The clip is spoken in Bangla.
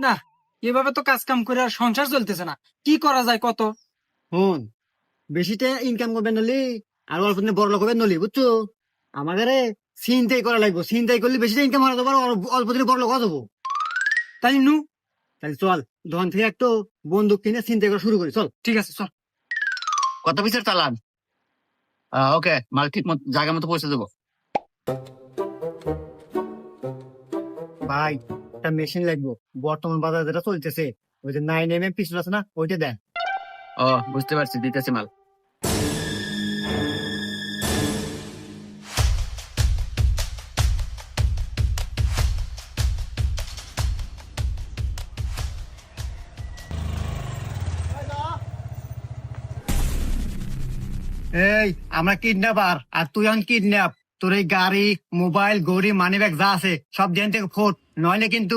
না, এভাবে তো কাজ কাম করে আর সংসার চলতেছে না। কি করা যায় কত? হুন, বেশিটা ইনকাম করবেন নলি আর অল্প দিনে বড় লোক হবেন নলি, বুঝছো? আমাদের চিন্তাই করা লাগবো, চিন্তাই করলে বেশিটা ইনকাম করা যাবো আর অল্প দিনে বড় লোক হওয়া যাবো। তাই নু। তাহলে চল, দোকান থেকে একটু বন্দুক কিনে চিন্তা করা শুরু করি, চল। ঠিক আছে, চল। কত পিসের চালান? ওকে, মাল ঠিক মতো জায়গা মতো পৌঁছে দেবো। ভাই, একটা মেশিন লাগবো, বর্তমান বাজারে যেটা চলতেছে, ওই যে 9mm পিস্তল আছে না, ওইটা দেন। ও, বুঝতে পারছি, দিতেছি মাল। এই, আমরা কিডন্যাপার আর তুই এখন কিডন্যাপ। তোর এই গাড়ি, মোবাইল, গড়ি, মানি ব্যাগ যা আছে সব জেন থেকে ফোট, নইলে কিন্তু